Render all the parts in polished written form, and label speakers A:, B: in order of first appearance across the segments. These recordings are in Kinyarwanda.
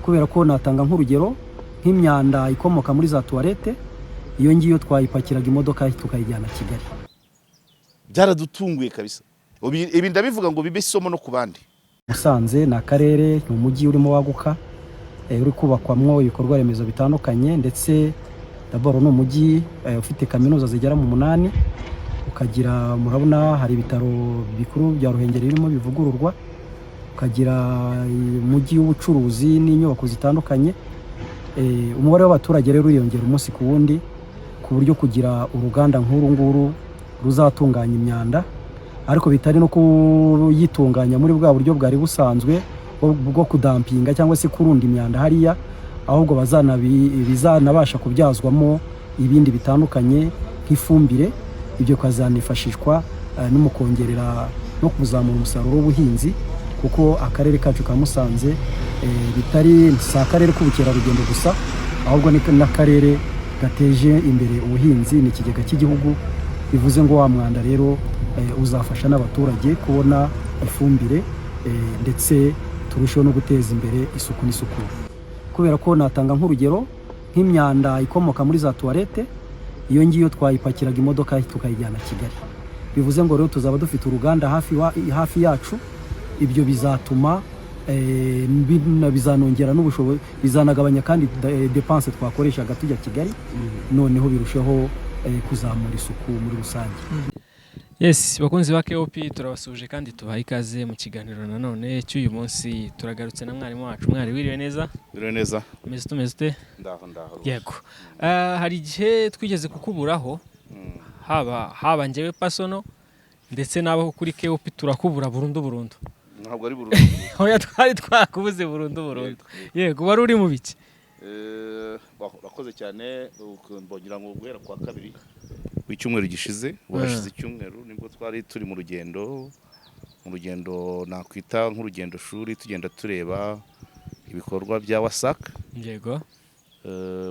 A: kubera ko natanga nk'urugero nk'imyanda ikomoka muri za toilette iyo ngiyo twayipakiraga imodoka tukayijyana Kigali.
B: Byaradutunguye kabisa. Ibi ndabivuga ngo bibe isomo no kubandi.
A: Musanze na karere mu mujyi urimo waguka uri kubakwamwo ibikorwa remezo bitandukanye, ndetse d'abord no mujyi ufite kaminuza zigera mu 8, ukagira murabona hari ibitaro bikuru bya Ruhengeri birimo bivugururwa, ukagira mujyi w'ubucuruzi n'inyubako zitandukanye. Umubare w'abaturage rero uriyongera umunsi ku wundi, ku buryo kugira uruganda nk'uru nguru ruzatunganya imyanda, ariko bitari no kuyitunganya muri bwa buryo bwari busanzwe bwo kudampinga cyangwa se kurunda imyanda hariya, ahubwo bizanabasha kubyazwamo ibindi bitandukanye nk'ifumbire. Ibyo kazanifashishwa no mu kongerera no kuzamura umusaruro w'ubuhinzi, kuko akarere kacu ka Musanze bitari sa akarere k'ubukerarugendo gusa, ahubwo n'akarere gateje imbere ubuhinzi, ni ikigega cy'igihugu. Bivuze ngo wa mwanda rero uzafasha n'abaturage kubona ifumbire, ndetse turusheho no guteza imbere isuku n'isukura. Kubera ko natanga nk'urugero nk'imyanda ikomoka muri za toilette iyo ngiyo twayipakiraga imodoka tukayijyana Kigali. Bivuze ngo rero tuzaba dufite uruganda hafi yacu. Ibyo bizatuma bizanongera n'ubushobozi, bizanagabanya kandi dépense twakoreshaga tujya Kigali, noneho birusheho kuzamura isuku muri rusange.
C: Yes, bakunzi ba KOP turabasuje kandi tubaha ikaze mu kiganiro nanone cy'uyu munsi. Turagarutse na mwarimu wacu. Mwari wiriwe neza?
B: Wiriwe neza.
C: Tumeze ute?
B: Ndaho.
C: Yego. Hari igihe twigeze kukuburaho, haba njyewe pasono ndetse n'abo kuri KOP turakubura burundu.
B: Ntabwo ari burundu.
C: Oya, twari twakubuze burundu. Yego, wari uri mu biki?
B: Bakoze cyane, mbongira ngo guhera kwa kabiri w'icyumweru gishize, washize icyumweru nibwo twari turi mu rugendo nakwita nk'urugendo shuri, tugenda tureba ibikorwa bya WASAC.
C: Yego.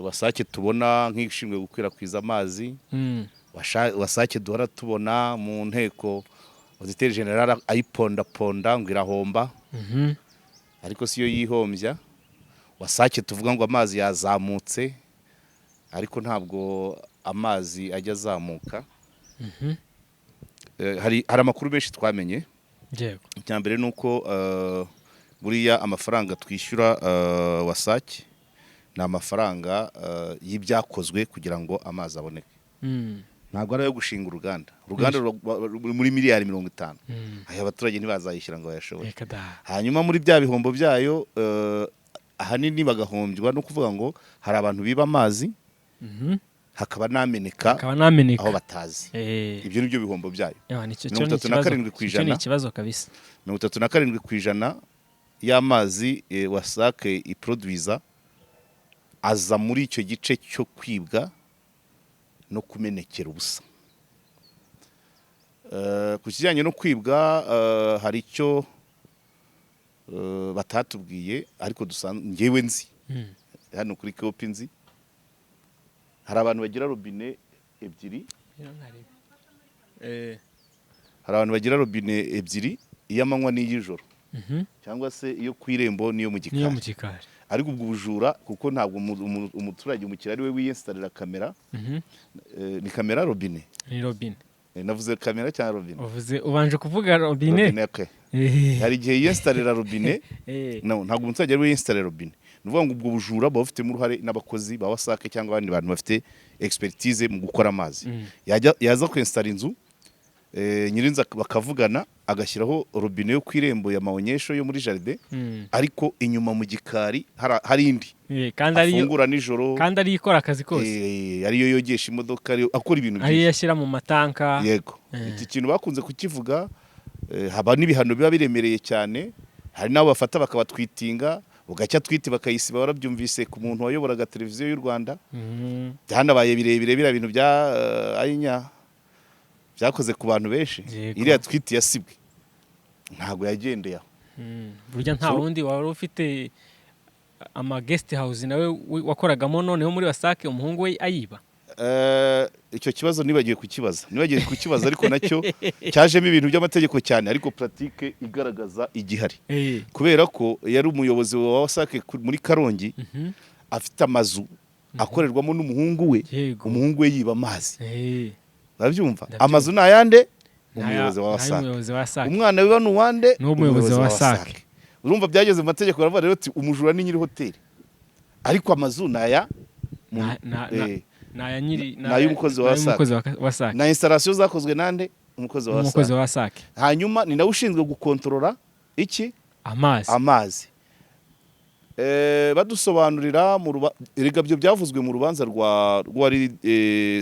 B: WASAC tubona nk'ishinzwe gukwirakwiza amazi. WASAC duhora tubona mu nteko Auditeur General ayiponda ngo irahomba. Ariko siyo yihombya. WASAC tuvuga ngo amazi yazamutse, ariko ntabwo amazi ajya azamuka. Hari amakuru menshi twamenye.
C: Yego.
B: Icyambere nuko buriya amafaranga twishyura WASAC ni amafaranga y'ibyakozwe kugira ngo amazi aboneke. Ntabwo ari ayo gushinga uruganda muri miliyari 50. Aya abaturage ntibazayishyira ngo bayashobore. Hanyuma muri bya bihombo byayo ahanini bagahombywa no kuvuga ngo hari abantu biba amazi, hakaba nameneka aho batazi. Ibyo nibyo bihombo byayo. 37%
C: ni ikibazo kabisa.
B: 37% y'amazi WASAC iproduiza aza muri icyo gice cyo kwibwa no kumenekera ubusa. Ku kijyanye no kwibwa hari icyo batatubwiye, ariko ngewe nzi hano kuri KOP nzi hari abantu bagira robine ebyiri. Hari abantu bagira robine ebyiri, iy'amanywa n'iy'ijoro, cyangwa se iyo ku irembo n'iyo mu gikari. Ariko ubwo bujura, kuko ntabwo umuturage umukiriya ari we wiyinsitarira kamera. Ni kamera robine?
C: Ni robine.
B: Navuze kamera cyangwa robine?
C: Ubanje kuvuga robine.
B: Hari igihe yinsitarira robine, ntabwo umuturage ari we yinsitarira robine. Nuvuga ngo ubwo bujura bafitemo uruhare n'abakozi ba WASAC cyangwa abandi bantu bafite expertise mu gukora amazi. Yaza kwinstara inzu, nyirinza bakavugana, agashyiraho robine yo ku irembo ya maonyesho yo muri jardin, ariko inyuma mu gikari hari indi afungura nijoro,
C: kandi ari ikora akazi kose.
B: Ariyo yogesha imodoka, akora ibintu byinshi,
C: ariyo yashyira mu matanka.
B: Yego. Iki kintu bakunze kukivuga. Haba n'ibihano biba biremereye cyane. Hari nabo bafata bakabatwitinga, ugacya twiti bakayisiba. Warabyumvise ku muntu wayoboraga televiziyo y'u Rwanda. Byanabaye birebire bira bintu bya ayinya byakoze ku bantu benshi. Iriya twiti yasibwe ntago yagendeye aho.
C: Burya nta wundi wari ufite ama guest house nawe wakoragamo, noneho muri WASAC umuhungu we ayiba.
B: icyo kibazo nibagiye kukibaza ariko nacyo cyajemo ibintu by'amategeko cyane ariko pratique igaragaza igihari kubera ko yari umuyobozi wa WASAC muri Karongi afite amazu akorerwamo n'umuhungu we umuhungu we yiba amazi babyumva amazu nayande umuyobozi wa WASAC umwana we n'uwande
C: n'umuyobozi wa WASAC
B: urumva byageze mu mategeko baravuga rero ati umujura ni nyiri hoteli ariko amazu naya n'ay'umukozi wa WASAC na installation zakozwe nande umukozi wa
C: WASAC
B: hanyuma ni nawe ushinzwe gukontorora iki amazi badusobanurira erega byo byavuzwe mu rubanza rwari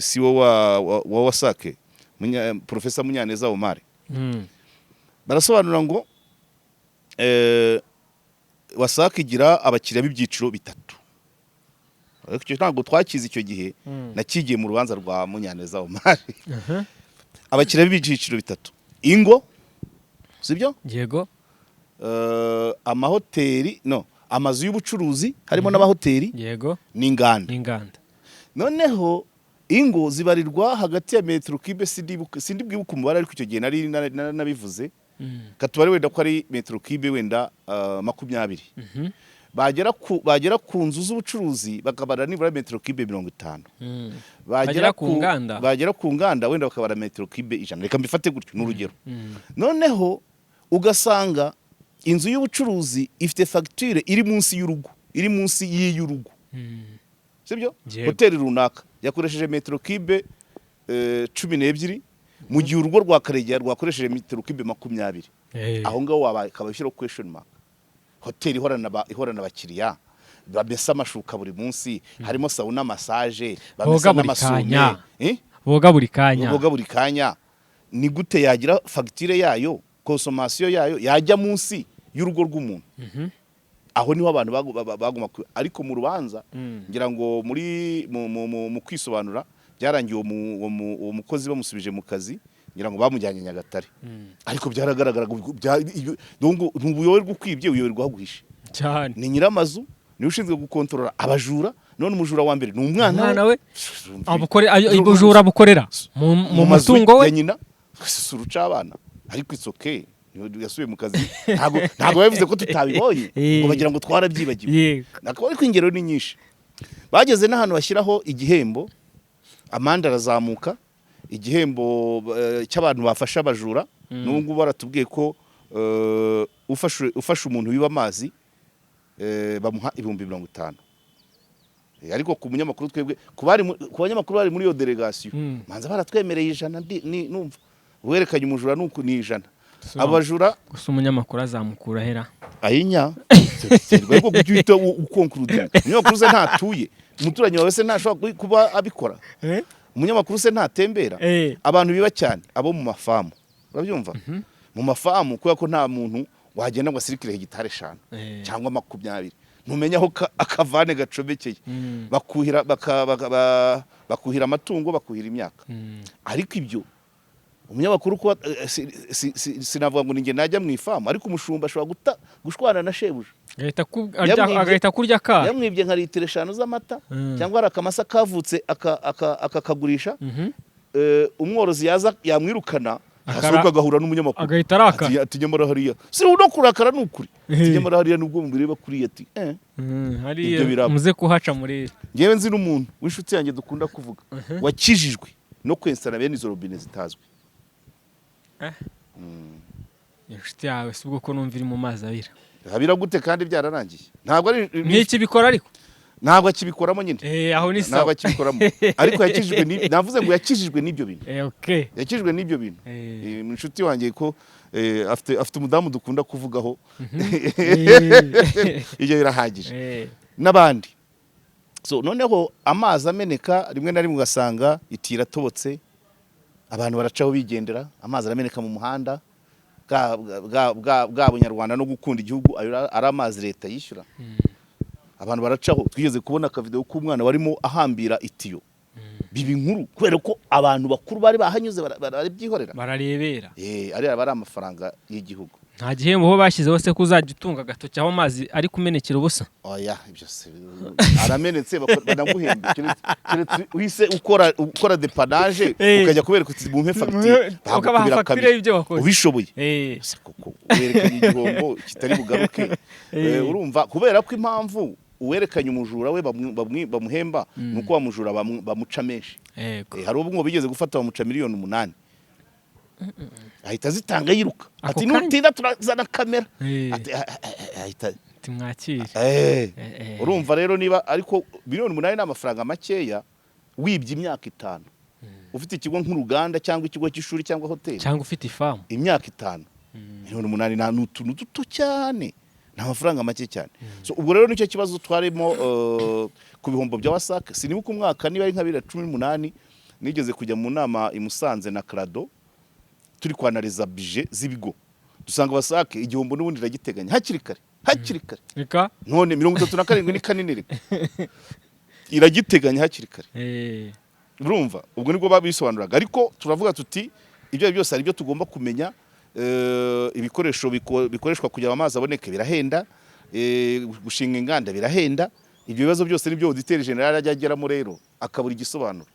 B: CEO wa WASAC Professor Munyaneza Omar barasobanura ngo WASAC igira abakiriya b'ibyiciro bitatu ariko ntabwo twakize icyo gihe nakigiye mu rubanza rwa Munyaneza Omar abakiriya b'ibyiciro bitatu ingo sibyo
C: yego
B: amahoteli amazu y'ubucuruzi harimo n'amahoteli
C: yego
B: n'inganda noneho ingo zibarirwa hagati ya metero kibe sindi bwibuka umubare ariko icyo gihe nari nabivuze katubare wenda ko ari metero kibe wenda 20 bagera ku nzu z'ubucuruzi bakabara nibura metero kibe 50 bagera ku nganda wenda bakabara metero kibe 100 reka mbifate gutyo n'urugero noneho ugasanga inzu y'ubucuruzi ifite facture iri munsi y'urugo iri munsi y'urugo sibyo hoteli runaka yakoresheje metero kibe 12 mu gihe urugo rwa Karegeya rwakoresheje metero kibe 20 aho ngaho wakabashyira question mark hoteli ihorana abakiriya bamesa amashuka buri munsi harimo sauna massage bamesa n'amasume
C: boga buri kanya
B: ni gute yagira facture yayo consommation yayo yajya munsi y'urugo rw'umuntu aho niho abantu baguma ariko mu rubanza ngira ngo muri mu kwisobanura byarangiye uwo mukozi bamusubije mu kazi ngira ngo bamujyanye Nyagatare ariko byaragaragara n'ubuyobe bw'ukwibye uyoberwa guhisha
C: cyane
B: ni nyiramazu ni ushinzwe gukontorora abajura none umujura wa mbere ni umwana we
C: abujura bukorera mu matungo we
B: nyina suruca abana ariko isoke yasubiye mu kazi ntago yavuze ko tutabibonye ngo bagira ngo twarabyibagiwe nakaba ariko ingero ni nyinshi bageze n'ahantu bashyiraho igihembo amanda arazamuka igihembo cy'abantu bafasha abajura n'ubwo baratubwiye ko ufasha umuntu wiba amazi bamuha 50,000 ariko ku munyamakuru twebwe ku banyamakuru bari muri iyo delegation manza baratwemereye 100 numva werekanye umujura nuko ni 100 abajura
C: gusa umunyamakuru azamukura hera
B: ayinya rwego kujyita ukonklude umunyamakuru se ntatuye umuturanyi wawe se ntashobora kuba abikora umunyamakuru se ntatembera abantu biba cyane abo mu mafamu urabyumva mu mafamu kuko ko nta muntu wagenda ngo asirikire hegitare 5 cyangwa 20 ntumenya aho akavane gacomekeye bakuhira amatungo bakuhira imyaka ariko ibyo umunyamakuru ko sinavuga ngo ninge najya mu ifamu ariko umushumba ashobora gushwana na shebuja
C: agahita kurya ka
B: yamwibye nka litiro 5 z'amata cyangwa ari akamasa kavutse akakagurisha umworozi yaza yamwirukana asohoka agahura n'umunyamakuru
C: agahita araka
B: ati nyamara hariya si no kurakara n'ukuri ati nyamara hariya nubwo mubireba kuri ati
C: hariya muze kuhaca muri
B: ngewe nzi n'umuntu w'inshuti yanjye dukunda kuvuga wakijijwe no kwensana bene izo robine zitazwi
C: inshuti yawe si ubwo ko numva iri mu mazi
B: abira gute kandi byararangiye ntabwo ari
C: n'iki bikora ariko
B: ntabwo akibikoramo nyine
C: aho ni sawa
B: ntabwo akibikoramo ariko yakijijwe navuze ngo yakijijwe n'ibyo bintu
C: okay
B: yakijijwe n'ibyo bintu inshuti wanjye ko afite umudamu dukunda kuvugaho ibyo birahagije n'abandi so noneho amazi ameneka rimwe na rimwe ugasanga itira tobotse abantu baracaho bigendera amazi arameneka mu muhanda bwa bunyarwanda no gukunda igihugu ari amazi leta yishyura abantu baracaho twigeze kubona akavideo k'umwana warimo ahambira itiyo bibi nkuru kubera ko abantu bakuru bari bahanyuze barabyihorera
C: bararebera
B: ari amafaranga y'igihugu
C: nta gihembo ho bashyizeho se ko uzajya utunga agatoki aho amazi ari kumenekera ubusa.
B: oya ibyo se aramenetse banaguhemba keretse uhise ukora depanage ukajya kubereka uti bumpe fagitire
C: ukabaha fagitire y'ibyo wakoze
B: ubishoboye kuko werekanye igihombo kitari bugaruke urumva kubera ko impamvu uwerekanye umujura we bamuhemba nuko bamujura bamuca menshi. Hari ubwo bigeze gufata bamuca miliyoni 8 ahita zitanga yiruka ati nutinda turazana kamera ahita
C: timwakire.
B: Urumva rero niba ariko miliyoni 8 n'amafaranga makeya wibye imyaka 5 ufite ikigo nk'uruganda cyangwa ikigo cy'ishuri cyangwa hoteli
C: cyangwa ufite ifamu
B: imyaka 5 miliyoni 8 nta n'utuntu duto cyane nta mafaranga make cyane. So ubwo rero nicyo kibazo twarimo ku bihombo bya WASAC. Sinibuka umwaka niba ari nka 2018 nigeze kujya mu nama i Musanze na Crado turi kwanariza budget z'ibigo dusanga WASAC igihombo n'ubundi iragiteganya hakiri kare
C: reka
B: none 37 ni kanini reka iragiteganya hakiri kare. Urumva ubwo nibwo babisobanuraga ariko turavuga tuti ibyo byose ari byo tugomba kumenya. Ibikoresho bikoreshwa kugira amazi aboneke birahenda, gushinga inganda birahenda. Ibyo bibazo byose nibyo auditeur general ajyageramo rero akabura igisobanuro.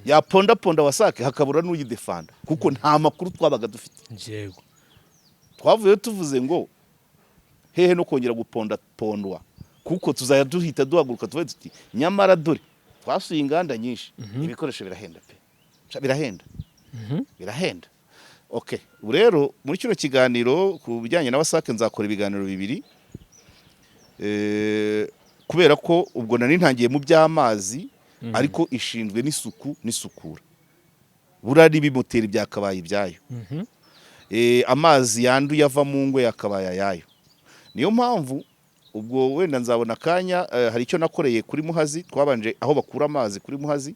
B: Ya ponda WASAC hakabura n'uyidefanda kuko nta makuru twabaga dufite.
C: Yego
B: Twavuye tuvuze ngo hehe no kongera pondwa kuko tuzaya duhita duhaguruka tuvuye tuti nyamara dore twasuye inganda nyinshi ibikoresho birahenda pe birahenda. Okay, rero muri kino kiganiro ku bijyanye na WASAC nzakora ibiganiro bibiri kubera ko ubwo nari ntangiye mu by'amazi ariko ishinzwe n'isuku n'isukura burari bimoteri byakabaye ibyayo. Amazi yanduye ava mu ngwe yakabaye yayo. Niyo mpamvu ubwo wenda nzabona kanya hari icyo nakoreye kuri Muhazi twabanje aho bakura amazi kuri Muhazi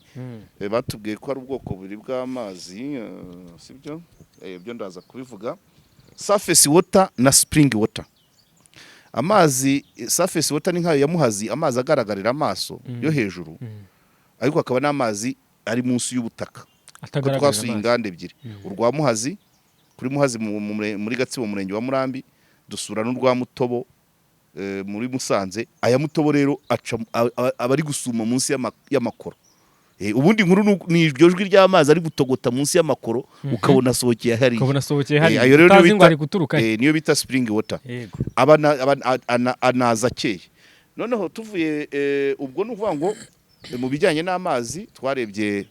B: batubwiye ko ari ubwoko buri bw'amazi sibyo byo ndaza kubivuga surface water na spring water. Amazi surface water ni nkayo ya Muhazi amazi agaragarira amaso yo hejuru ariko akaba n'amazi ari munsi y'ubutaka twasuye inganda ebyiri urwa Muhazi kuri Muhazi muri Gatsibo murenge wa Murambi dusura n'urwa Mutobo muri Musanze. Aya Mutobo rero abari gusuma munsi y'amakoro ubundi nkuru ni iryo jwi ry'amazi ari gutogota munsi y'amakoro ukabona asohokeye hari ayo rero niyo bita spring water. Anaza akeye. Noneho tuvuye ubwo nuvuga ngo mu bijyanye n'amazi twarebye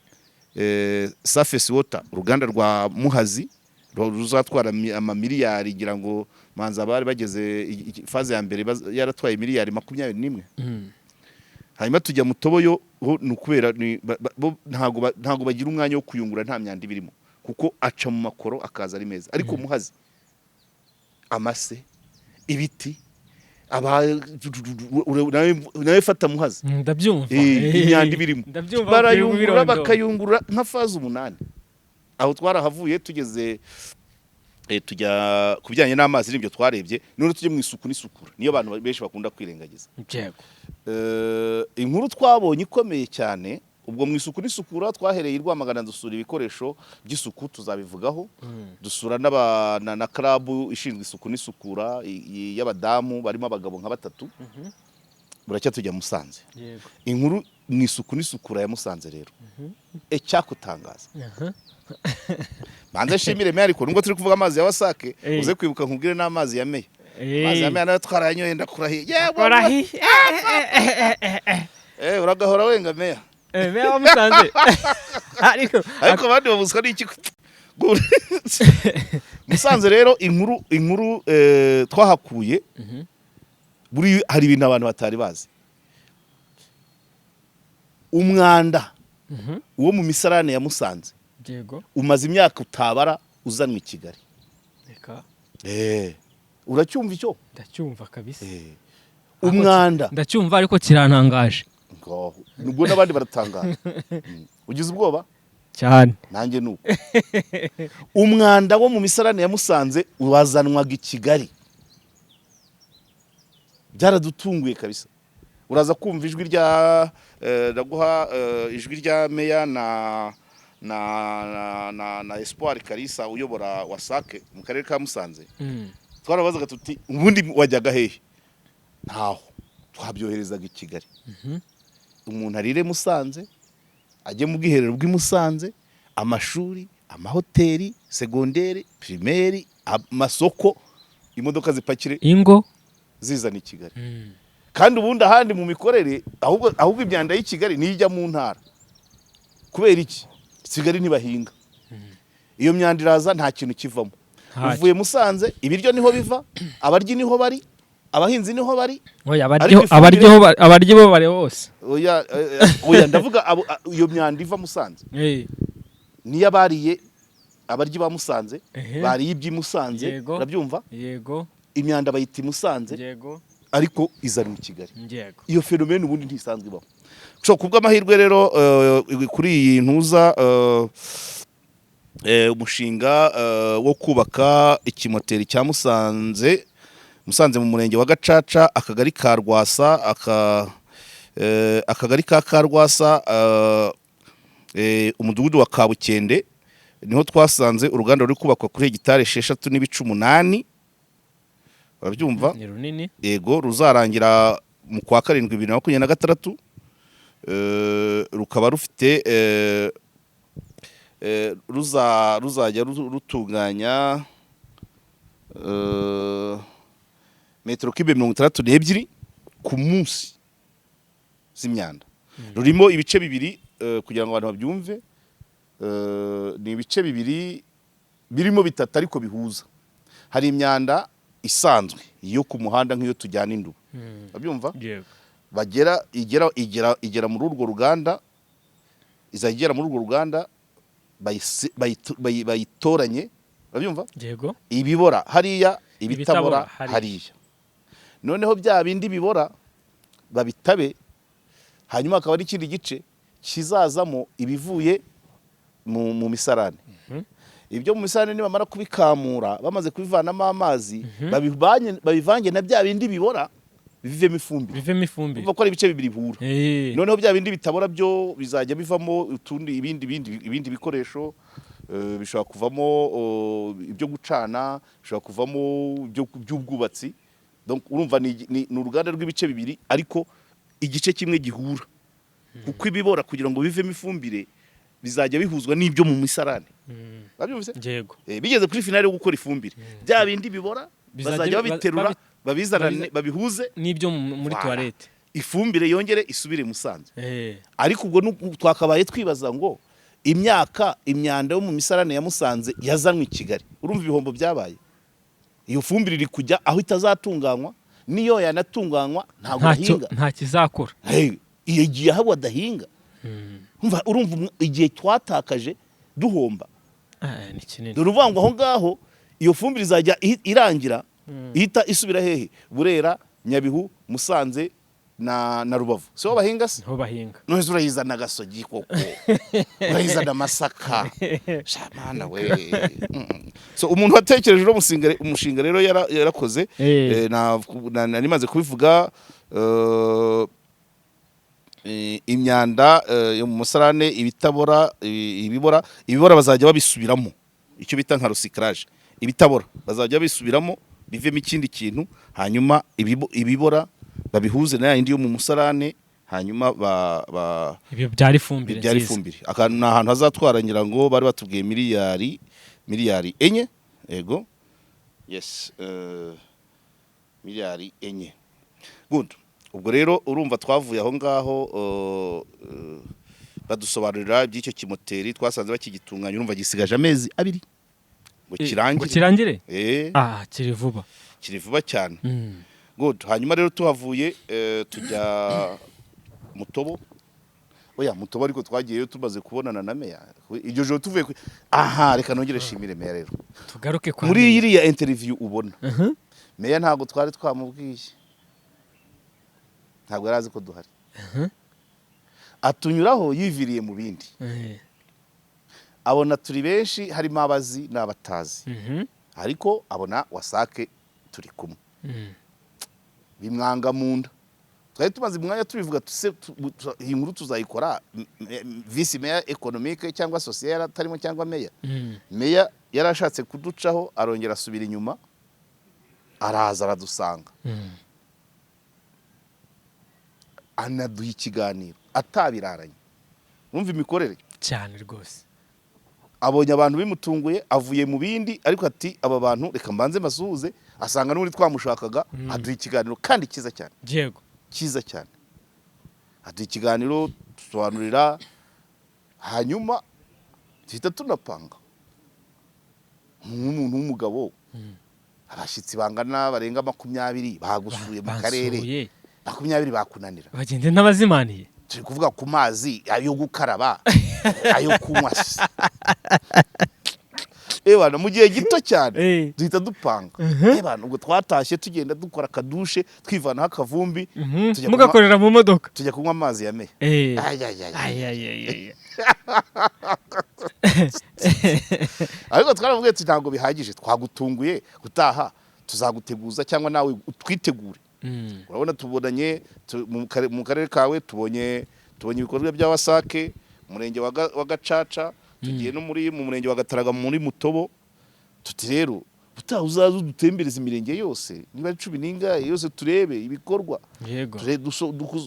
B: surface water uruganda rwa Muhazi ruzatwara amamiliyari ngira ngo manza bari bageze faze ya mbere yaratwaye miliyari 21. Hanyuma tujya Mutobo yo nukubera ntago bagira umwanya wo kuyungura nta myanda birimo kuko aca mu makoro akaza ari meza. Ariko Muhazi amase ibiti nawe fata Muhazi
C: ndabyumva
B: imyanda birimo barayungura bakayungura nka faze 8 aho twarahavuye tugeze tujya kubijyanye n'amazi nibyo twarebye none tujye mu isuku n'isukura niyo abantu benshi bakunda kwirengagiza. Inkuru twabonye ikomeye cyane ubwo mu isuku n'isukura twahereye Rwamagana dusura ibikoresho by'isuku tuzabivugaho dusura na club ishinzwe isuku n'isukura y'abadamu barimo abagabo nka 3 buracya tujya Musanze. Inkuru mu isuku n'isukura ya Musanze rero cyakutangaza banze shimire meya ariko nubwo turi kuvuga amazi ya WASAC uze kwibuka nkubwire n'amazi ya meya. Amazi ya meya nayo twaranyoye ndakurahiye uragahora wenga meya
C: meya wa Musanze
B: ariko bandi babuzwa n'iki Musanze rero inkuru twahakuye buri hari ibintu abantu batari bazi. Umwanda uwo mu misarane ya Musanze umaze imyaka utabara uzanwa i Kigali. Uracyumva icyo?
C: Ndacyumva kabisa.
B: Umwanda
C: ndacyumva ariko kirantangaje.
B: Nubwo nabandi baratangaje. Ugize ubwoba?
C: Cyane.
B: Nanjye nuko. Umwanda wo mu misarane ya Musanze wazanwaga i Kigali. Byaradutunguye kabisa. Uraza kumva ijwi rya ndaguha ijwi rya meya na Espoir Kalisa uyobora WASAC mu karere ka Musanze. twarabazaga tuti ubundi wajyaga hehe, ntaho, twabyoherezaga i Kigali. Umuntu arire Musanze, ajye mu bwiherero bw'i Musanze, amashuri, amahoteli, segonderi, primaire, amasoko, imodoka zipakire
C: ingo
B: zizana i Kigali. Kandi ubundi ahandi mu mikorere ahubwo imyanda y'i Kigali niyo ijya mu ntara. Kubera iki? Kigali ntibahinga. Iyo myanda iraza nta kintu kivamo. Uvuye Musanze, ibiryo niho biva, abaryi niho bari, abahinzi niho bari.
C: Oya, abaryi bo bare bose.
B: Oya ndavuga iyo myanda iva Musanze. Niyo abariye abaryi ba Musanze, bariye iby'i Musanze, urabyumva?
C: Yego.
B: Imyanda bayita Musanze.
C: Yego.
B: Ariko izana i Kigali.
C: Yego.
B: Iyo fenomene ubundi ntisanzwe ibaho. So kubw'amahirwe rero kuri iyi ntuza umushinga wo kubaka ikimoteri cya Musanze mu murenge wa Gacaca, akagari ka Rwasa, akagari ka Karwasa, umudugudu wa Kabukende, niho twasanze uruganda ruri kubakwa kuri hegitari 6.8. Urabyumva?
C: Ni runini.
B: Yego, ruzarangira mu kwa 7 2026. Rukaba rufite ruzajya rutunganya metero kibe 62 ku munsi z'imyanda. Rurimo ibice bibiri kugira ngo abantu babyumve. Ni ibice bibiri birimo bitatu ariko bihuza. Hari imyanda isanzwe iyo ku muhanda nk'iyo tujyana indubu. Babyumva?
C: Yego.
B: Igera muri urwo ruganda, izagera muri urwo ruganda bayitoranye. Babyumva?
C: Yego.
B: Ibibora hariya, ibitabora hariya. Noneho bya bindi bibora babitabe, hanyuma akaba ari ikindi gice kizazamo ibivuye mu misarane. Ibyo mu misarane nibamara kubikamura, bamaze kubivanamo amazi, babivange na bya bindi bibora bivemo ifumbire. Uva ko ari ibice bibiri bihura. Noneho bya bindi bitabora byo bizajya bivamo utundi ibindi bikoresho, bishobora kuvamo ibyo gucana, bishobora kuvamo by'ubwubatsi. Donc urumva ni uruganda rw'ibice bibiri ariko igice kimwe gihura. Kuko ibibora kugira ngo bivemo ifumbire bizajya bihuzwa n'ibyo mu misarane. Babyumvise?
C: Yego.
B: Bigeze kuri finale yo gukora ifumbire. Bya bindi bibora bazajya babiterura, babizarane, babihuze
C: n'ibyo muri toilette.
B: Ifumbire yongere isubire Musanze. Ariko ubwo twakabaye twibaza ngo imyanda yo mu misarane ya Musanze yazanwe i Kigali. Urumva ibihombo byabaye. Iyo fumbire iri kujya aho itazatunganywa, niyo yanatunganywa ntabwo bahinga.
C: Nta kizakora.
B: Iyo giye aho badahinga. Urumva igihe twatakaje duhomba.
C: Ni kinini.
B: Uruvuga ngo aho ngaho iyo fumbire izajya irangira, ihita isubira hehe? Burera, Nyabihu, Musanze na Rubavu. So bahinga se?
C: Ho bahinga.
B: None urayizana Gasogi koko. Urayizana Masaka. Shamana we. So umuntu watekereje umushinga rero yarakoze, nari maze kubivuga, imyanda yo mu musarane, ibibora bazajya babisubiramo, icyo bita nka recyclage. Ibitabora bazajya babisubiramo bivemo ikindi kintu, hanyuma ibibora babihuze na yindi yo mu musarane, hanyuma
C: ibyo byari ifumbire.
B: Ni ahantu hazatwara ngira ngo bari batubwiye miliyari 4. Yego. Yes. Miliyari 4. Good. Ubwo rero urumva twavuye aho ngaho badusobanurira by'icyo kimoteri, twasanze bakigitunganya, urumva gisigaje amezi 2 ngo kirangire. Kiri vuba cyane. Good. Hanyuma rero tuhavuye tujya Mutobo. Oya, Mutobo ariko twagiyeyo tumaze kubonana na meya. Iryo joro tuvuye reka nongere shimire meya rero.
C: Tugaruke kwa
B: muri iriya interview ubona. Meya ntabwo twari twamubwiye. Ntabwo yarazi ko duhari. Atunyuraho yiviriye mu bindi. Abona turi benshi, harimo abazi n'abatazi. Ariko abona Wasake turi kumwe. Bimwanga munda. Twari tumaze umwanya tubivuga iyi nkuru tuzayikora vice mayor economique cyangwa social atarimo cyangwa meya. Meya yarashatse kuducaho arongera asubira inyuma. araza aradusanga anaduha ikiganiro atabiraranye. Wumva imikorere
C: cyane rwose.
B: Abonye abantu bimutunguye avuye mu bindi, ariko ati aba bantu reka mbanze masuhuze, asanga n'uri twamushakaga, aduha ikiganiro kandi cyiza cyane.
C: Yego.
B: Cyiza cyane. Aduha ikiganiro dusobanurira, hanyuma tuhita tunapanga nk'umuntu w'umugabo. Abashyitsi bangana barenga 20 bagusuye mu karere, 20 bakunanira,
C: bagende n'abazimaniye.
B: turi kuvuga ku mazi ayo gukaraba ayo kunywa. Ebana mu gihe gito cyane duhita dupanga. Ebana ubwo twatashye tugenda dukora akadushe twivanaho akavumbi,
C: mugakorera mu modoka,
B: tujya kunywa amazi ya Meya. Ariko twaravuga ati ntabwo bihagije, twagutunguye, gutaha tuzaguteguza cyangwa nawe utwitegure. Urabona tubonanye mu karere kawe, tubonye ibikorwa bya Wasake, umurenge wa Gacaca, tugiye no mu murenge wa Gataraga muri Mutobo. Tuti rero utaha uzaza udutembereza imirenge yose, niba 10 yose turebe ibikorwa.
C: Yego.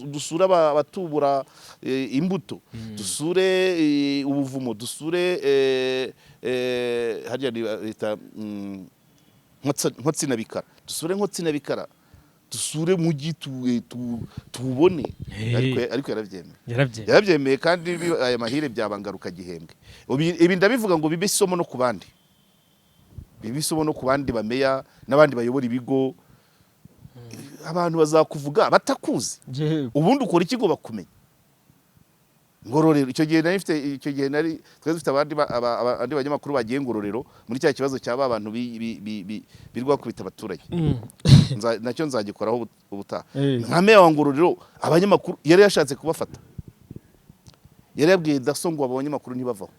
B: Dusura abatubura imbuto, dusure ubuvumo, dusure hariya leta Nkotsi na Bikara, dusure Nkotsi na Bikara, dusure mugi tubone. Ariko yarabyemeye kandi aya mahire byabangaruka gihembwe. Ibi ndabivuga ngo bibe isomo no ku bandi, bameya n'abandi bayobora ibigo. Abantu bazakuvuga batakuzi, ubundi ukora ikigo bakumenya. Ngororero icyo gihe nari dufite abandi banyamakuru bagiye Ngororero muri cya kibazo cyaba abantu birwa kubita abaturage. Nacyo nzagikoraho ubutaha. Nka Meya wa Ngororero abanyamakuru yari yashatse kubafata, yari yabwiye Daso ngo abanyamakuru ntibavaho,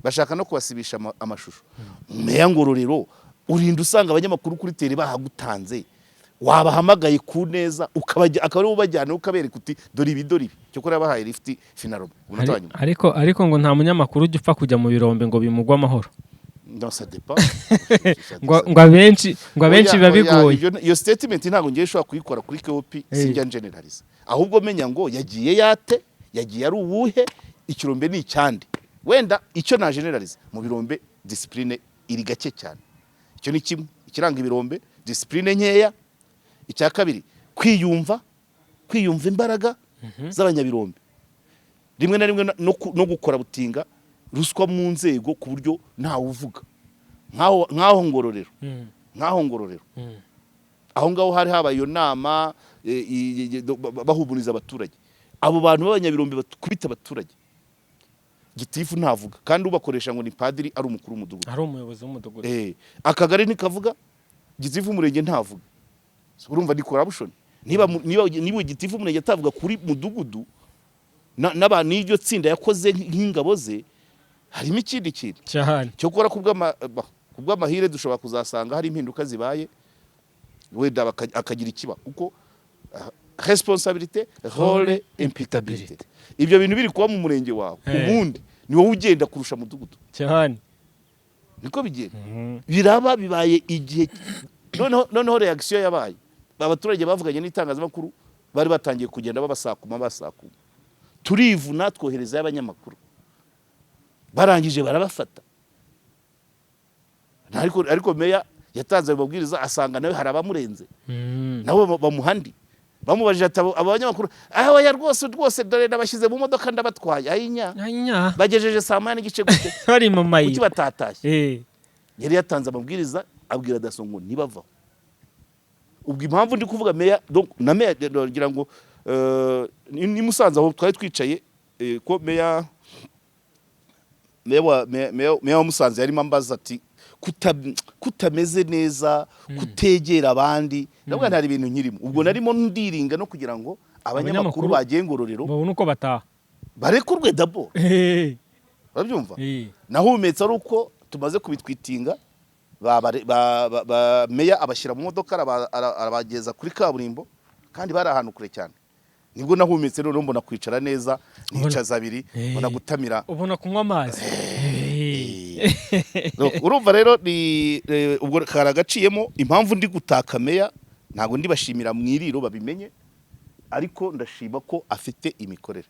B: bashaka no kubasibisha amashusho. Meya Ngororero urinda usanga abanyamakuru kuri tele bahagutanze, wabahamagaye ku neza akaba ari ubajyana ukabereka uti dore ibi cyo kuri abahaye lift finaro.
C: Ariko ngo nta munyamakuru ujya upfa kujya mu birombe ngo bimugwe amahoro.
B: Non, ça dépend.
C: ngo abenshi biba bigoye.
B: Iyo statement ntabwo ngiye shobora kuyikora kuri KOP, sinjya generalize, ahubwo menya ngo yagiye yate, yagiye ari uwuhe, ikirombe ni icyandi. Wenda icyo na generalize mu birombe discipline iri gake cyane, icyo ni kimwe ikiranga ibirombe, discipline nkeya. Icya kabiri kwiyumva imbaraga z'abanyabirombe, rimwe na rimwe no gukora butinga ruswa mu nzego ku buryo ntawe uvuga. Nkaho Ngororero, aho ngaho hari habaye iyo nama bahumuriza abaturage. Abo bantu b'abanyabirombe bakubita abaturage, gitifu ntavuga, kandi ubakoresha ngo ni padiri ari umukuru w'umudugudu,
C: ari umuyobozi w'umudugudu.
B: Akagari nikavuga, gitifu umurenge ntavuga. Urumva ni corruption. Niba gitifu umurenge atavuga kuri mudugudu n'abantu n'iryo tsinda yakoze nk'ingabo ze, harimo ikindi kintu cyo gukora kubw'amahire. Dushobora kuzasanga hari impinduka zibaye, wenda akagira ikiba kuko responsabilité, rôle, imputabilité. Ibyo bintu biri kuba mu murenge wawe, ubundi ni wowe ugenda kurusha mudugudu
C: cyane.
B: Niko bigenda. Biraba bibaye igihe noneho reaction yabaye, abaturage bavuganye n'itangazamakuru bari batangiye kugenda babasakuma. Turivuna twohereza y'abanyamakuru, barangije barabafata. Ariko Meya yatanze amabwiriza, asanga nawe hari abamurenze, nabo bamuhandi. Bamubajije ati abanyamakuru ya rwose dore nabashyize mu modoka ndabatwaye. Ayinya bagejeje saa 8:30 gute
C: bari mu mayi
B: kuki batatashye. Yari yatanze amabwiriza abwira Daso ngo nibavaho. Ubwo impamvu ndi kuvuga Meya, donc na Meya ngira ngo ni Musanze aho twari twicaye, ko Meya wa Musanze yarimo ambaza ati kutameze neza, kutegera abandi. Nabwo ntari ibintu nkirimo, ubwo narimo ndiringa no kugira ngo abanyamakuru bagiye Ngororero
C: babone uko bataha,
B: barekurwe d'abord. Urabyumva? Nahumetse ari uko tumaze kubitwitinga, Meya abashyira mu modoka arabageza kuri kaburimbo, kandi bari ahantu kure cyane. Nibwo nahumetse rero mbona kwicara neza, nicaza abiri, mbona gutamira,
C: ubona kunywa amazi.
B: urumva rero ubwo karagaciyemo impamvu ndi gutaka meya ntabwo ndibashimira mwiriro babimenye ariko ndashima ko afite imikorere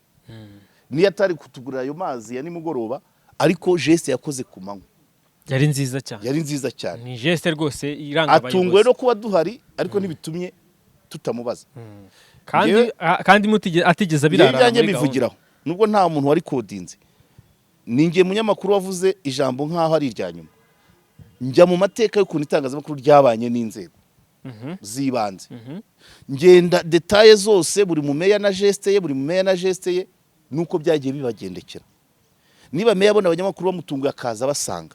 B: niyo atari kutugurira ayo mazi ya nimugoroba ariko geste yakoze ku manywa
C: yari nziza cyane
B: ni
C: geste rwose iranga abayobozi
B: atunguwe no kuba duhari ariko ntibitumye tutamubaza
C: kandi atigeze birara
B: muri bivugiraho nubwo nta muntu wari kodinze ninjye munyamakuru wavuze ijambo nk'aho ari irya nyuma njya mu mateka y'ukuntu itangazamakuru ryabanye n'inzego z'ibanze ngenda detaye zose buri mumeya na geste ye nuko byagiye bibagendekera niba meya abona abanyamakuru bamutunguye akaza basanga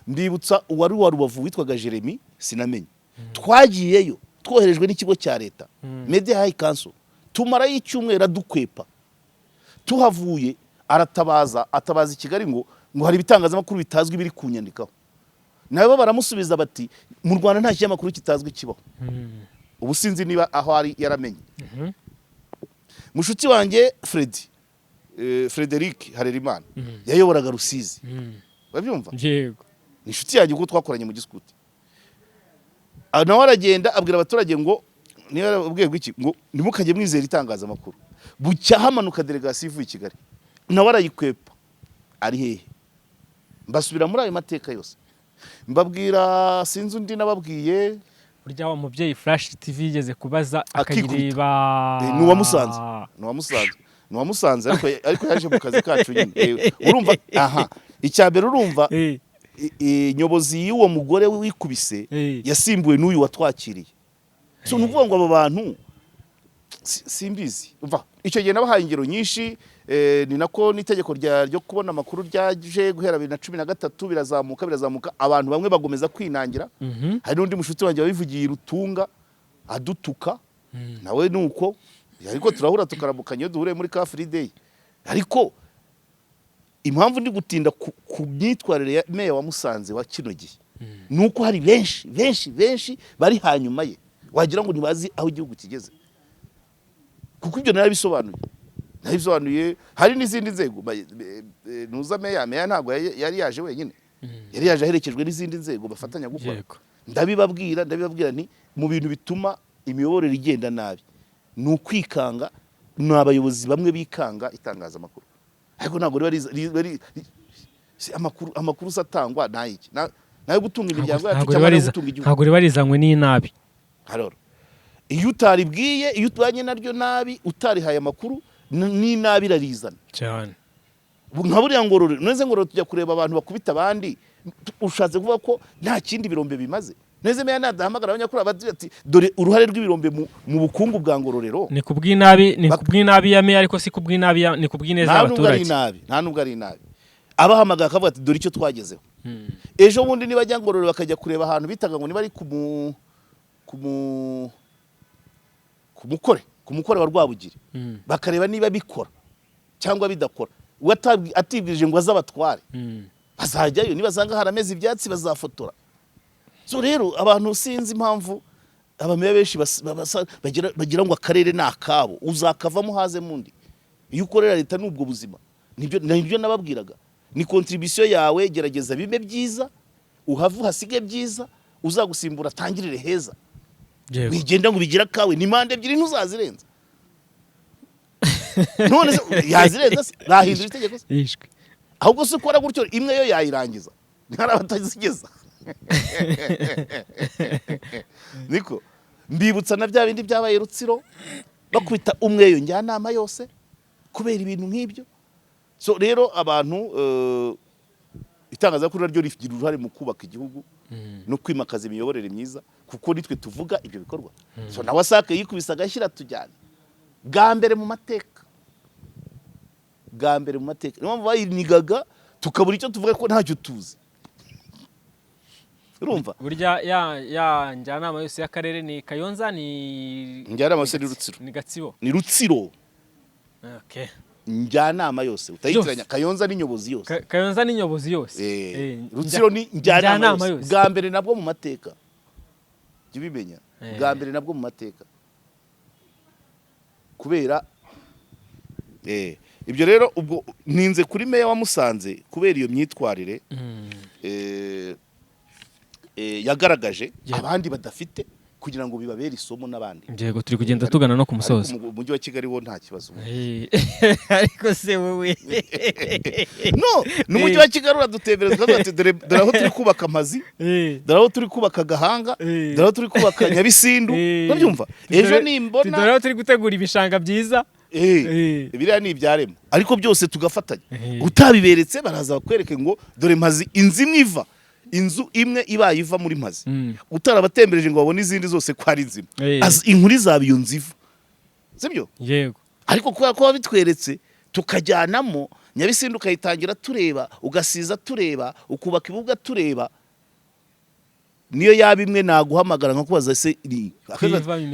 B: mbibutsa uwari wa Rubavu witwaga Jeremy sinamenye twagiyeyo twoherejwe n'ikigo cya leta Media High Council tumara y'icyumweru dukwepa tuhavuye atabaza i Kigali ngo hari ibitangazamakuru bitazwi biri kunyandikaho nabo baramusubiza bati mu Rwanda nta kinyamakuru kitazwi kibaho ubu sinzi niba aho ari yaramenye mushuti wanjye Frederic Harerimana yayoboraga Rusizi babyumva
C: yego
B: ni inshuti yanjye kuko twakoranye mu giskuti nawe aragenda abwira abaturage ngo niba ubwiye bw'iki ngo ntimukajye mwizera itangazamakuru bucya hamanuka delegation ivuye i Kigali nawe arayikwepa ari hehe mbasubira muri ayo mateka yose mbabwira sinzi undi nababwiye
C: burya wa mubyeyi Flash TV yigeze kubaza akayireba
B: ni wamusanze ariko yaje mu kazi kacu nyine urumva icyambere urumva nyobozi y'uwo mugore wikubise yasimbuwe n'uyu watwakiriye so nuvuga ngo abo bantu simbizi umva icyo gihe nabahaye ingero nyinshi ni nako n'itegeko ryo kubona amakuru ryaje guhera 2013 birazamuka abantu bamwe bagomeza kwinangira hari n'undi mushuti wanjye wabivugiye Rutunga adutuka nawe nuko ariko turahura tukaramukanya iyo duhure muri Car Free Day ariko impamvu ndi gutinda ku myitwarire ya meya wa Musanze wa kino gihe nuko hari benshi bari hanyuma ye wagira ngo ntibazi aho igihugu kigeze kuko ibyo narabisobanuye hari n'izindi nzego nuza meya ntabwo yari yaje wenyine yari yaje aherekejwe n'izindi nzego bafatanya gukora ndabibabwira nti mu bintu bituma imiyoborere igenda nabi ni ukwikanga ni abayobozi bamwe bikanga itangazamakuru ariko ntabwo bari amakuru satangwa nayiki nayo gutunga imiryango yacu cyangwa gutunga igihugu
C: ntabwo barizanywe n'inabi
B: haroro iyo utaribwiye iyo utwanye naryo nabi utarihaye amakuru n'inabi rarizana
C: cyane
B: nka buriya ngororero neze ngororero tujya kureba abantu bakubita abandi ushatse kuvuga ko nta kindi birombe bimaze neze meya nadahamagara abanyakuru ati dore uruhare rw'ibirombe mu bukungu bwa ngororero
C: ni kubw'inabi ya meya ariko si kubw'inabi ni kubw'ineza y'abaturage
B: nta nubwo ari inabi abahamagara akavuga ati dore icyo twagezeho ejo bundi niba ajya ngororero bakajya kureba ahantu bitaga ngo niba ari ku mukore wa Rwabugiri bakareba niba bikora cyangwa bidakora atibwirije ngo azabatware bazajyayo nibasanga harameze ibyatsi bazafotora so rero abantu sinzi impamvu abameya benshi bagira ngo akarere ni akabo uzakavamo haze mundi iyo ukorera leta n'ubwo buzima nibyo nababwiraga ni contribution yawe gerageza bibe byiza uhavu hasige byiza uzagusimbura tangirire heza wigenda ngo bigira kawe ni mande ebyiri ntuzazirenza none yazirenza bahindura itegeko ahubwo se ukora gutyo imwe yo yayirangiza ntara batazigeza niko mbibutsa na bya bindi byabaye Rutsiro bakubita umweyo njyanama yose kubera ibintu nk'ibyo so rero abantu itangazamakuru naryo rigira uruhare mu kubaka igihugu no kwimakaza imiyoborere myiza kuko nitwe tuvuga ibyo bikorwa so nawe asake yikubisa agashyira tujyana bwa mbere mu mateka niyo mpamvu bayinigaga tukabura icyo tuvuga ko ntacyo tuzi urumva
C: burya ya njyanama yose y'akarere ni Kayonza ni
B: njyanama yose ni Rutsiro
C: ni Gatsibo
B: ni Rutsiro
C: okay
B: njyanama yose utayitiranya Kayonza ni nyobozi yose
C: Kayonza ni nyobozi yose
B: Rutsiro ni njyanama yose bwa mbere nabwo mu mateka jibimenya bwa mbere nabwo mu mateka kubera ibyo rero ubwo ninze kuri meya wa Musanze kubera iyo myitwarire yagaragaje
C: Yeah.
B: abandi badafite kugira ngo bibabere isomo n'abandi.
C: yego turi kugenda tugana no ku musozo.
B: Umujyi wa Kigali wo nta kibazo.
C: Ariko se wowe
B: No, n'umujyi wa Kigali uradutembereza ati dore aho turi kubaka amazi, dore aho turi kubaka Gahanga, dore aho turi kubaka Nyabisindu, urabyumva? Ejo nimbona
C: dore aho turi gutegura ibishanga byiza.
B: biriya ni ibyaremwe ariko byose tugafatanya. Utabiberetse baraza bakwereke ngo dore mazi inzu imwe ibaye iva muri mazi. Utarabatembereje ngo babone izindi zose ko ari nzima. Inkuru izaba iyo nziva. Sibyo?
C: Yego.
B: Ariko kubera ko babitweretse tukajyanamo Nyabisindu ukayitangira tureba, ugasiza tureba, ukubaka ibibuga tureba, niyo yaba imwe naguhamagara nko kubaza se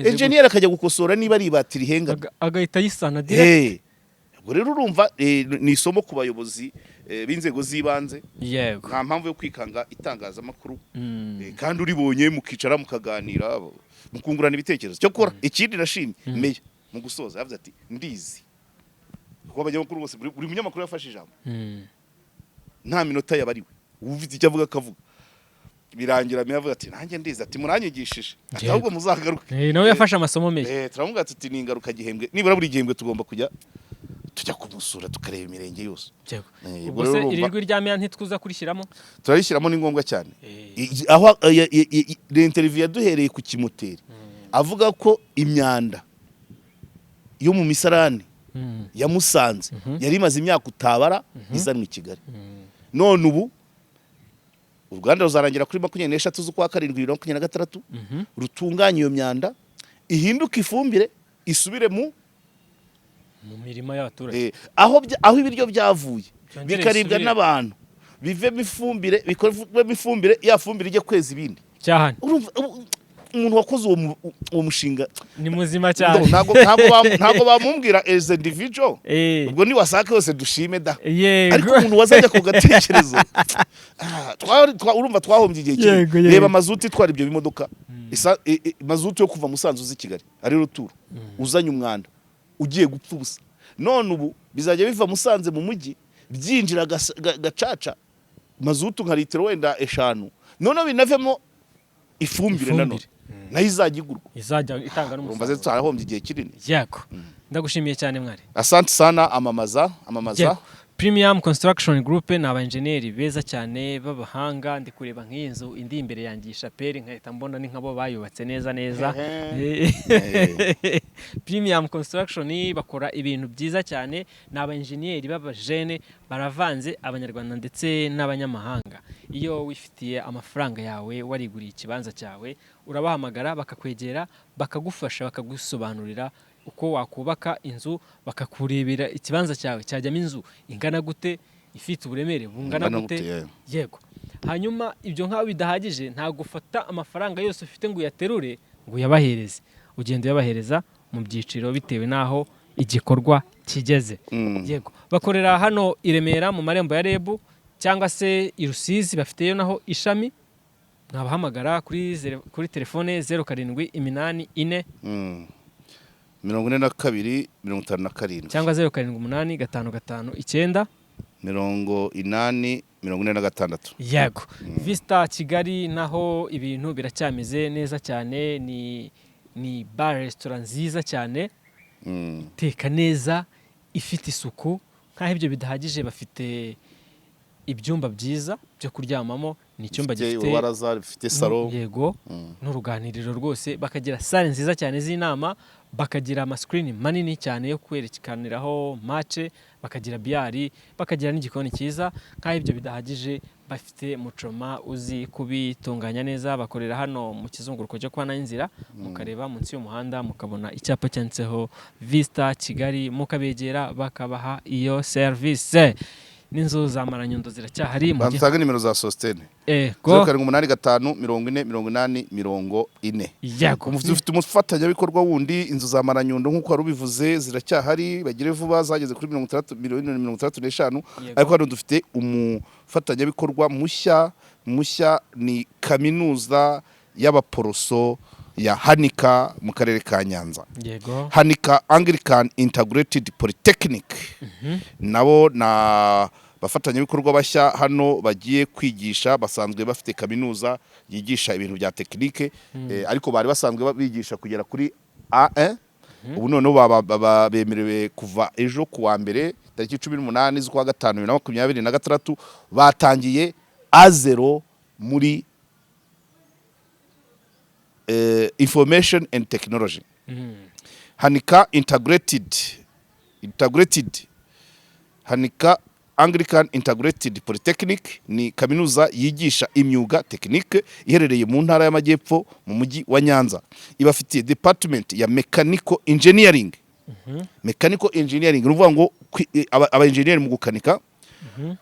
B: engineer akajya gukosora niba ari ibatiri henga
C: agahita yisana direct.
B: Ubwo rero urumva ni isomo ku bayobozi b'inzego z'ibanze.
C: Yego.
B: Nta mpamvu yo kwikanga itangazamakuru. Kandi uribonye mukicara mukaganira mukungurana ibitekerezo. Cyo kora ikindi nashimye meya mu gusoza yavuze ati ndizi kuba abanyamakuru bose buri munyamakuru yafashe ijambo nta minota yabariwe ufite icyo avuga akavuga birangira meya avuga ati nanjye ndizi ati muranyigishije ahubwo muzagaruke.
C: Nawe yafashe amasomo meya.
B: Turavuga ati ni ingaruka gihembwe nibura buri gihembwe tugomba tujya kumusura tukareba imirenge yose.
C: Ubwo se irindwi rya meya ntitwuza kurishyiramo?
B: Turarishyiramo ni ngombwa cyane. Aho interview yaduhereye ku kimoteri avuga ko imyanda yo mu misarani ya Musanze yari imaze imyaka utabara izanwa i Kigali. None ubu uruganda ruzarangira kuri 23 z'ukwa 7 2026 rutunganya iyo myanda ihinduka ifumbire isubire mu
C: mirima y'abaturage.
B: Aho ibiryo byavuye bikaribwa n'abantu bivemo ifumbire bikorwemo ifumbire ya fumbire ijye kweza ibindi
C: cyane.
B: Umuntu wakoze uwo mushinga
C: ni muzima cyane.
B: Ntago bamumbwira as individual. Ubwo ni wasake yose dushime da. Ariko umuntu wazajya ku gatekerezo urumva twahombye igihe kinini. Reba mazuti twara ibyo bimodoka mazuti yo kuva Musanze uzi Kigali ari ruturo uzanye umwanda ugiye gupfa ubusa. None ubu bizajya biva Musanze mu mujyi byinjira gacaca mazutu nka litiro wenda 5 none binavemo ifumbire nanone nayo izajya igurwa
C: izajya itanga n'umusaruro.
B: Urumva ze twarahombye igihe kinini.
C: Yego. Ndagushimiye cyane mwari.
B: Asante sana amamaza.
C: Premium Construction Group ni abaenjeneri beza cyane b'abahanga. Ndi kureba nk'iyi nzu indi imbere yanjye ishaperi nkahita mbona ni nkabo bayubatse neza. Premium Construction bakora ibintu byiza cyane. Ni abaenjeneri b'abajene baravanze abanyarwanda ndetse n'abanyamahanga. Iyo wifitiye amafaranga yawe wariguriye ikibanza cyawe urabahamagara bakakwegera bakagufasha bakagusobanurira uko wakubaka inzu, bakakurebera ikibanza cyawe cyajyamo inzu ingana gute, ifite uburemere bungana gute. Yego. Hanyuma ibyo nkaho bidahagije nta gufata amafaranga yose ufite ngo uyaterure ngo uyabahereze. Ugenda uyabahereza mu byiciro bitewe naho igikorwa kigeze. Yego. Bakorera hano i Remera mu marembo ya REB cyangwa se i Rusizi bafiteyo naho ishami. Nabahamagara kuri telefone 0784
B: 42 57
C: cyangwa 078555
B: 46.
C: Yego. Vista Kigali naho ibintu biracyameze neza cyane. Ni bar restaurant nziza cyane. Teka neza ifite isuku. Nkaho ibyo bidahagije bafite ibyumba byiza byo kuryamamo. Ni icyumba
B: gifite salon.
C: Yego. N'uruganiriro rwose. Bakagira salle nziza cyane z'inama. Bakagira amascreen manini cyane yo kwerekaniraho match. Bakagira biyari. Bakagira n'igikoni cyiza. Nkaho ibyo bidahagije bafite mucoma uzi kubitunganya neza. Bakorera hano mu kizunguruko cyo kwa Nayinzira. Mukareba munsi y'umuhanda mukabona icyapa cyanditseho Vista Kigali. Mukabegera bakabaha iyo service. N'inzu za Maranyundo ziracyahari.
B: Bantaga nimero za Sostene. 0785
C: Yego.
B: Ufite umufatanyabikorwa wundi inzu za Maranyundo nkuko warubivuze ziracyahari. Bagire vuba zageze kuri 35 ariko hano dufite umufatanyabikorwa mushya ni kaminuza y'abaporoso ya Hanika mu karere ka Nyanza.
C: Yego.
B: Hanika Anglican Integrated Polytechnic. Nabo bafatanyabikorwa bashya hano bagiye kwigisha, basanzwe bafite kaminuza yigisha ibintu bya tekinike, ariko bari basanzwe bigisha kugera kuri A1. Ubu noneho bemerewe kuva ejo ku wa mbere tariki 18 z'ukwa gatanu 2026 batangiye A0 muri information and technology. Hanika integrated Hanika Anglican Integrated Polytechnic ni kaminuza yigisha imyuga tekinike iherereye mu ntara y'Amajyepfo mu mujyi wa Nyanza. Ibafitiye department ya mechanical engineering. Mechanical engineering ruvuga ngo aba engineer mu gukanika.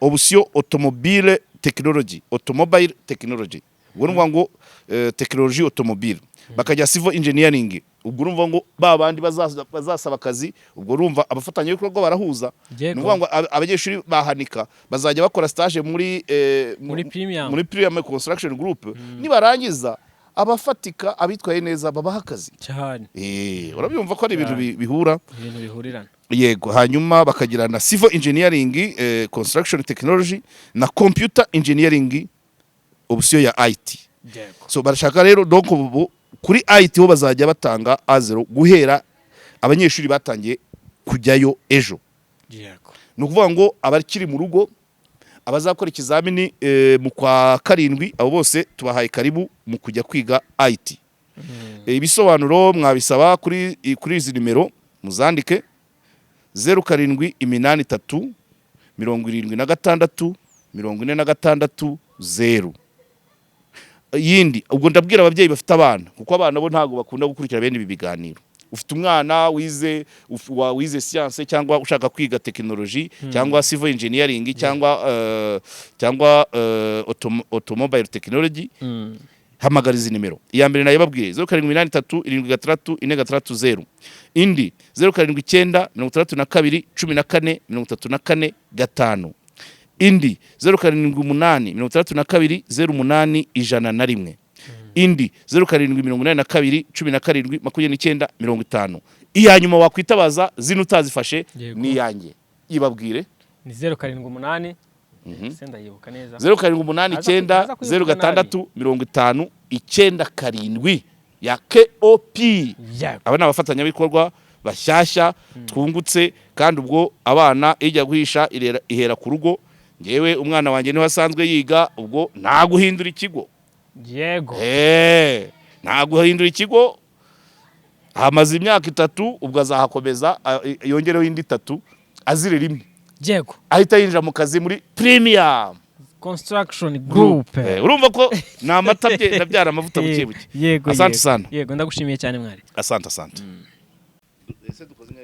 B: Option automobile technology, ubwo ruvuga ngo technology automobile. Bakajya civil engineering, ubwo urumva ngo babandi bazasaba akazi, ubwo urumva abafatanyabikorwa barahuza. Nuvuga ngo abanyeshuri bahanika bazajya bakora stage muri Premium Construction Group, nibarangiza abafatika abitwaye neza babaha akazi
C: cyane.
B: Urabyumva ko ari ibintu bihura,
C: ibintu bihurirana.
B: Yego, hanyuma bakagira na civil engineering, construction technology na computer engineering, option ya IT. So barashaka rero donc ubu kuri IT ho bazajya batanga A0 guhera abanyeshuri batangiye kujyayo ejo. Nukuvuga ngo abakiri mu rugo abazakora ikizamini mu kwa karindwi, abo bose tubahaye karibu mu kujya kwiga IT. Ibisobanuro mwabisaba kuri izi nimero muzandike 0783 76 46 0. Yindi ubwo ndabwira ababyeyi bafite abana, kuko abana bo ntago bakunda gukurikira bene ibi biganiro. Ufite umwana wize science cyangwa ushaka kwiga technology cyangwa civil engineering cyangwa automobile technology, hamagara izi nimero. Iya mbere nayo babwiye 0783 73 430, indi 0789 32 14 34 5, indi 0788 32 08 101, indi 0782 17 29 50. Iya nyuma wakwitabaza zino utazifashe ni yanjye, ibabwire
C: ni 0788 senda yibuka neza
B: 0789 06 50 97 ya KOP. Aba n'abafatanyabikorwa bashyashya twungutse, kandi ubwo abana ijya guhisha ihera ku rugo. Ngewe umwana wanjye niho asanzwe yiga, ubwo nta guhindura ikigo.
C: Yego,
B: nta guhindura ikigo. Hamaze imyaka 3, ubwo azahakomeza yongereho indi 3 azire rimwe.
C: Yego,
B: ahita yinjira mu kazi muri Premium
C: Construction Group.
B: Urumva ko na matabye nabyara amavuta buke buke.
C: Yego,
B: asante sana.
C: Yego, ndagushimiye cyane mwari.
B: Asante. Ese dukoze